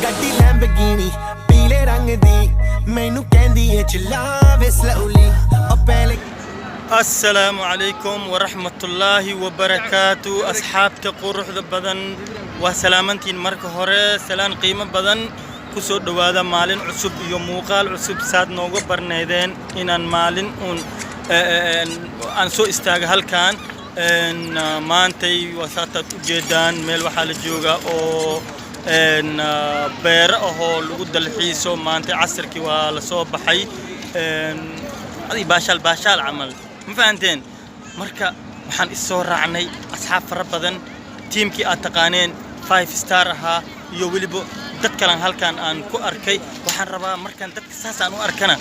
ਗੱਡੀ ਲੈਂਬਰਗਿਨੀ ਪੀਲੇ ਰੰਗ ਦੀ ਮੈਨੂੰ ਕਹਿੰਦੀ ਏ ਚਲਾਵੇ slowly ਉਹ ਪਹਿਲੇ السلام عليكم ورحمة الله وبركاته أصحاب تقرح بدن وسلامتين مرك هوري سلام قيمة بدن كسود هذا مالين عصب يوم مقال عصب ساد نوجو برنيدين إن مالين أن سو استعجل كان إن ما أنتي وساطة جدان ميل وحال الجوجا أو إن بير أو لود الحيسو ما أنتي عصر كي ولا صوب حي هذه باشال عمل مفهمتين مركا waxaan isoo raacnay asxaab fara badan teamkii aad taqaaneen 5 star aha iyo waliba dad kale halkan aan ku arkay waxaan rabaa markaan dadka saas aan u arkana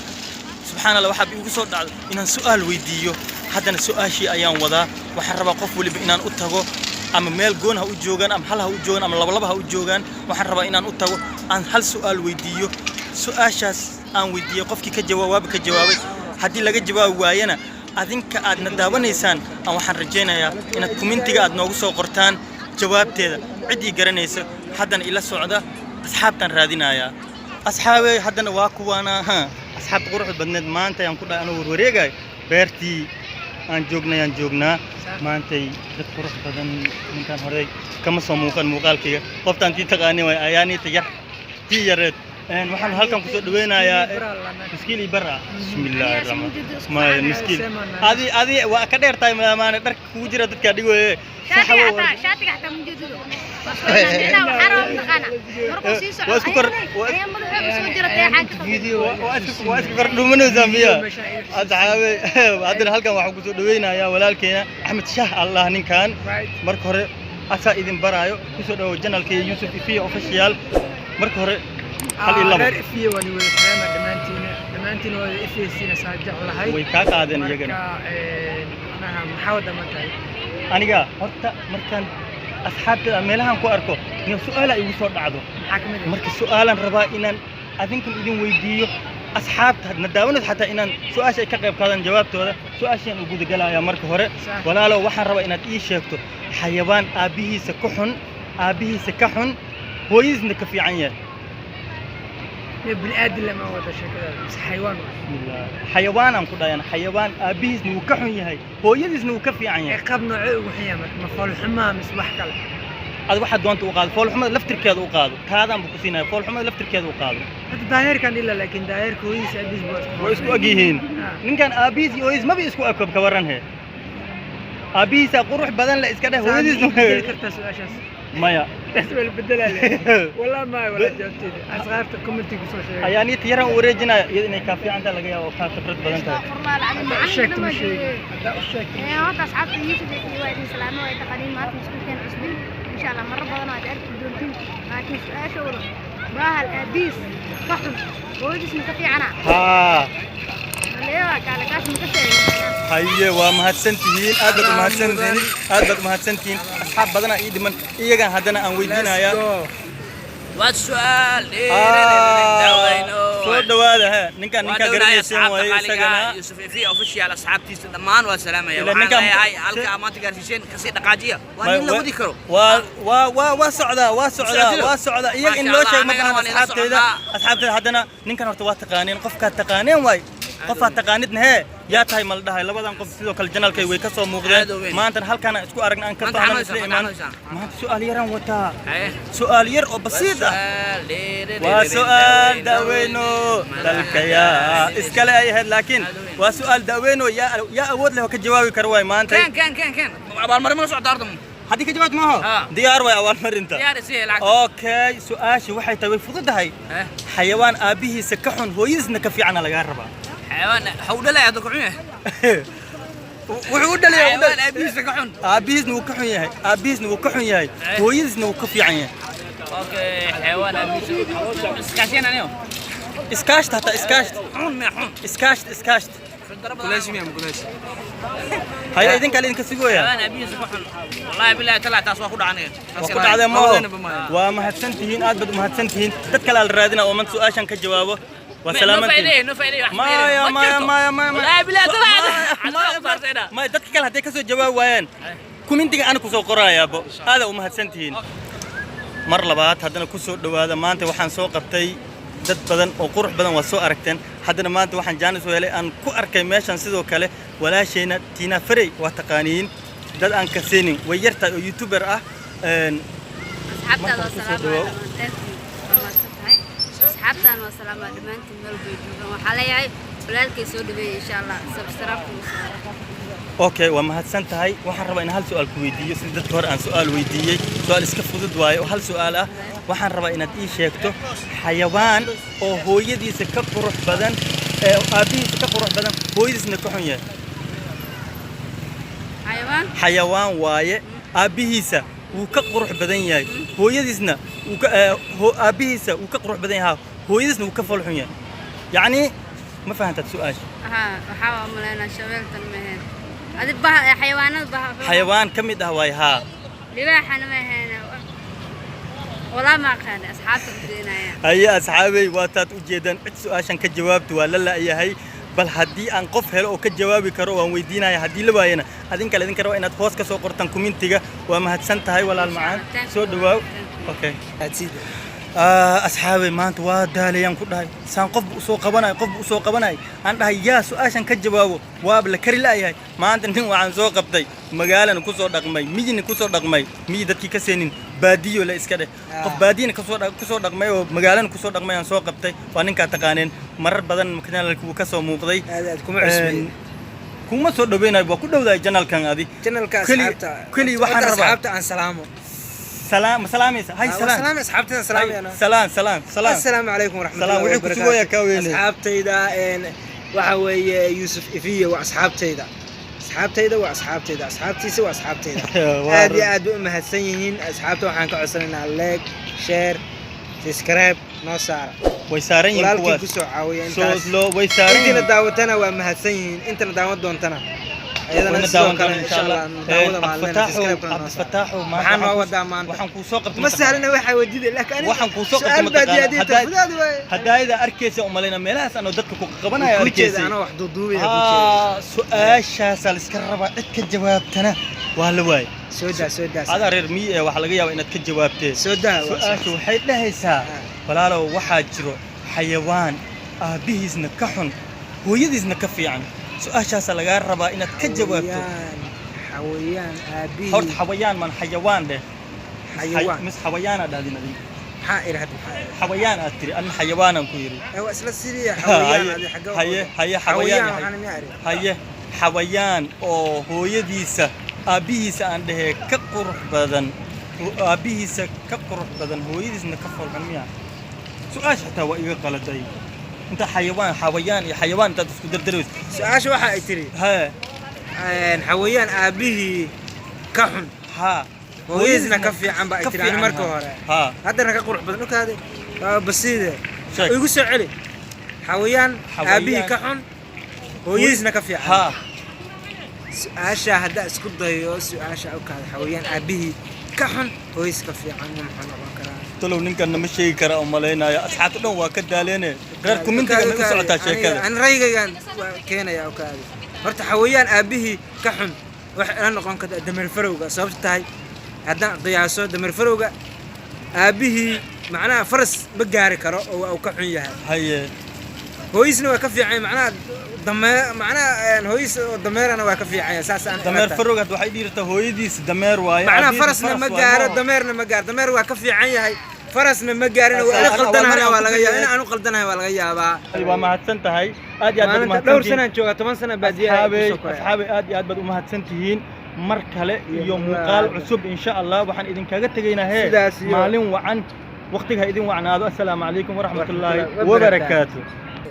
subxaanallah waxa igu soo dhacday inaan su'aal weydiiyo haddana su'aashii ayaan wadaa waxaan rabaa qof waliba inaan u tago ama meel goon ha u joogan ama hal ha u joogan ama laba ha u joogan waxaan rabaa inaan u tago aan hal su'aal weydiiyo su'aashaas aan weydiiyo qofkii ka jawaabay haddii laga jawaabi waayana adinka aad nadaawaneysaan aan waxaan rajaynayaa inaad commentiga aad noogu soo qortaan jawaabteeda cidii garanaysa haddana ila socda asxaabtan raadinaya asxaabay haddana waa kuwana asxaab quruxda badneed maanta ayaan ku dhahay anoo warwareegay beertii aan joognaa maantay dad qurux badan ninkan hore kama soo muuqaalkayga qoftaan tii taqaanay way ayaanii tii yareed waxaan halkan ku soo dhaweynayaa miskiil ibara bismillaahir rahmaanir miskiil adi waa ka dheertay maana dharka kugu jira dadka dhigoy shaatiga xataa mujido waxaan waxaan taqaana markuu sii socdo waa isku kor soo jira xaaqada video waa isku kor dhumanaysa Zambia asxaabe hadda halkan waxaan ku soo dhaweynayaa walaalkeena Axmed Shaah Allah ninkan marka hore asa idin baraayo ku soo dhawo channelka Yusuf Ifiya official marka hore غير إفيه واني ويسلام دمانتين ولا إفيه سينا ساجع الله هاي ويكاك عادن يجنا أنا محاولة ما تاي أنا جا هرتا مركان أصحاب ملهم كواركو إنه سؤال يوصل عدو مركز سؤالا ربا إن أذنكم إذن ويديو أصحاب نداونت حتى إن سؤال شيء كقرب كذا جواب تودا سؤال شيء وجود جلا يا مركز هره ولا لو واحد ربا إن إيش يكتو حيوان أبيه سكحن هو يزنك في عينه بني آدم لما هو ده شكله بس حيوان بسم الله حيوان أم كده يعني حيوان أبيز نوكحون يهاي هو يدز نوكف يعني عقاب نوعه وحيامك مفعول حمام اسمح كله هذا واحد وانت وقاض فول حمد لفتر كذا وقاض هذا أم بكسينا فول حمد لفتر كذا وقاض هذا داير كان إلا لكن داير كويس أبيز ويسكو أجيهين إن كان أبيز يويز ما بيسكو أكب كورنه أبيز أقروح بدن لا إسكده هو يدز نوكف مايا تسمع البدل عليه والله ما ولا جبتي أصغر كومنتي قصة شيء يعني تيرا وريجنا يدني كافي عندها لقيا وكان خبرت بدن تاعي الشك مش الشك هذا أصحاب يوسف في وادي سلامة ويتقدم معك مسكين كان عصبي إن شاء الله مرة بدنا تعرف الدنتين لكن سؤال شغل باه الأبيس فحم ويدس مكفي عنا هيا ومهتسنتين أدب مهتسنتين أصحاب بدنا إيد من إيجا هدنا أن ويدنا يا والسؤال سؤال هذا نكان قرني سوى سجنا يوسف في أوفيشال أصحاب تيس دمان والسلام يا هاي هالك أمانة قرشين كسي دقاجية وين لو ذكروا وسعدا إيجا إن لو شيء مثلا أصحاب هدنا نكان ارتباط تقانين قفك تقانين واي قفها تقاندنا هي يا تاي مالدها لبدان قف sidoo kale janalkay way ka soo muuqdeen maanta halkan isku aragna aan ka faahno isleeyahay maanta su'aal yaran wata su'aal yar oo basiid ah waa su'aal daweyno dalkaya iskale ay ahayd laakiin waa su'aal daweyno ya awood leh ka jawaabi karo way maanta kan abaal marin ma soo daartay hadii ka jawaabto maaho diyaar way abaal marinta diyaar si lacag okay su'aashi waxay tahay fududahay xayawaan aabihiisa ka xun hooyadiisna ka fiican laga rabaa حيوان حول لا يدك عينه وحول لا حيوان أبيز كحون أبيز نوكحون ياهي أبيز نوكحون ياهي هويز نوكف يعني أوكي حيوان أبيز إسكاشين أنا إسكاشت حتى إسكاشت حون ما حون إسكاشت كلاش ميام كلاش هاي إذن كلين كسيقويا حيوان أبيز كحون والله بالله طلع تاسوا خد عنه وخد على ما هو وما هتسنتين أدبد ما هتسنتين تتكلم الرادنا ومن سؤاشن كجوابه وسلامتين ما لا بالله طلع سيدا ما dadka kale haday ka soo jawaab waayeen commentiga aan ku soo qorayaabo aad u mahadsantihiin mar labaad haddana ku soo dhawaada maanta waxaan soo qabtay dad badan oo qurux badan waa soo aragteen haddana maanta waxaan jaanis u helay aan ku arkay meeshan sidoo kale walaashayna Tina Farey waa taqaaniin dad aan ka seenin way yartahay oo YouTuber ah أصحابتنا والسلام عليكم مال بيجوا وحلايا ولالك يسود بي إن شاء الله سبسكرايب أوكي ومهتسنتهاي waxaan rabaa in hal su'aal ku weydiiyo sidii dadka hore aan su'aal weydiiyay su'aal iska fudud waayo hal su'aal ah waxaan rabaa inaad ii sheegto xayawaan oo hooyadiisa ka qurux badan ee aabihiisa ka qurux badan hooyadiisna ka xun yahay xayawaan waaye aabihiisa wuu ka qurux badan yahay hooyadiisna wuu ka aabihiisa wuu ka qurux badan yahay hooyadiisna wuu ka fool xun yahay yani ma fahantaad su'aasha waxaa umaleynaa shabeeltan maheen adi bah xayawaanada bah xayawaan ka mid ah waay haa libaaxana maheen wala ma qaan asxaabta diinaya ay asxaabay waataad u jeedaan cid su'aashan ka jawaabto waa la laayahay bal haddii aan qof helo oo ka jawaabi karo waan weydiinaya haddii la waayana adinka raba inaad hoos ka soo qortaan commentiga waa mahadsan tahay walaal macaan soo dhawaaw okay asxaabay maanta waa daalayaan ku dhahay saan qof u soo qabanay aan dhahay yaa su'aashan ka jawaabo waab la kari laayahay maanta nin waxaan soo qabtay magaalana ku soo dhaqmay miyina ku soo dhaqmay miyi dadkii ka seenin baadiyo la iska dheh qof baadiyana ku soo dhaqmay oo magaalana ku soo dhaqmay aan soo qabtay waa ninka taqaaneen marar badan kanaalka uu ka soo muuqday kuma soo dhaweenay waa ku dhawday janalkan adi janalka asxaabta kali waxaan rabaa asxaabta aan salaamo سلام هاي سلام أصحابتنا سلام أنا سلام السلام عليكم ورحمة الله وبركاته أصحابتي وحوي يوسف إفية وأصحابتي أصحابتي سوى أصحابتي هذه أدو مهتسينين أصحابتي وحنك عسلنا لايك شير سبسكرايب نوصار ويسارين ولكن كسو عاوية انت نداوتنا ومهتسينين انت نداوت دونتنا أيضا نسوق إن شاء الله نتعود مع فتحوا ما وحن ودا ما وحن كوسوق بس علينا واحد وجد لك أنا وحن كوسوق هذا إذا أركيس أمالنا ملاس أنا ودتك قبنا يا أركيس أنا واحد ضدوي سؤال شاسل اسكربا إتك جوابتنا وهالواي سودا هذا رمي وحلقيا وإنك جوابته سودا سؤال شو حيد له يسا ولا لو واحد جرو حيوان أبيهز نكحن هو يدز نكفي عنه سؤاشاس laga rabaa inaad ka jawaabto xawayaan aabi horta xawayaan man xayawaan de mis xawayaan adadin adin xawayaan aad tiri an xayawaanan ku yiri waa isla siriya xawayaan adi xawayaan xawayaan oo hooyadiisa aabihiisa aan dhahe ka qurux badan hooyadiisna ka foolxun miya su'aash hataa waa iga qaladay انت حيوان انت اسكو دردروس سؤال waxa ay tiri xawayaan aabihi ka xun hooyadiisna ka fiican ba ay tiri marka hore hadana ka qurux badan kaade basiide igu soo celi xawayaan aabihi ka xun hooyadiisna ka fiican su'aasha hada isku dayo su'aasha oo kaade xawayaan aabihi ka xun hooyadiis ka fiican ma noqon karaa تلو نكن نمشي كرا أمالينا يا أصحاب تلو وكدالينه غير كومنتي كمان سعتها شيء كذا أنا رأيي كان كينا يا أوكادي فرت حويان أبيه كحن وأنا نقول كذا دمر فروقة صوبت تاي هذا ضياع صوت دمر فروقة أبيه معناه فرس بجاري كرا أو كحن ياه هي هو يسنو كفي عين معناه دمر معناه هو دمر أنا وكفي عين أساسا دمر فروقة واحد يرته هو يديس دمر واي معناه فرسنا مجار دمرنا مجار دمر وكفي عين هاي فرسنا مجارنا وأنا قلدنا ولا جيا أنا قلدنا ولا جيا با أيوة ما هتسنت هاي أدي ما دور سنة جوا 8 سنة بعدين أصحابي أدي بدو ما هتسنتين مركلة يوم مقال عصب إن شاء الله وحن إذن كجت جينا هاي معلم وعن وقتها إذن وعن هذا السلام عليكم ورحمة الله وبركاته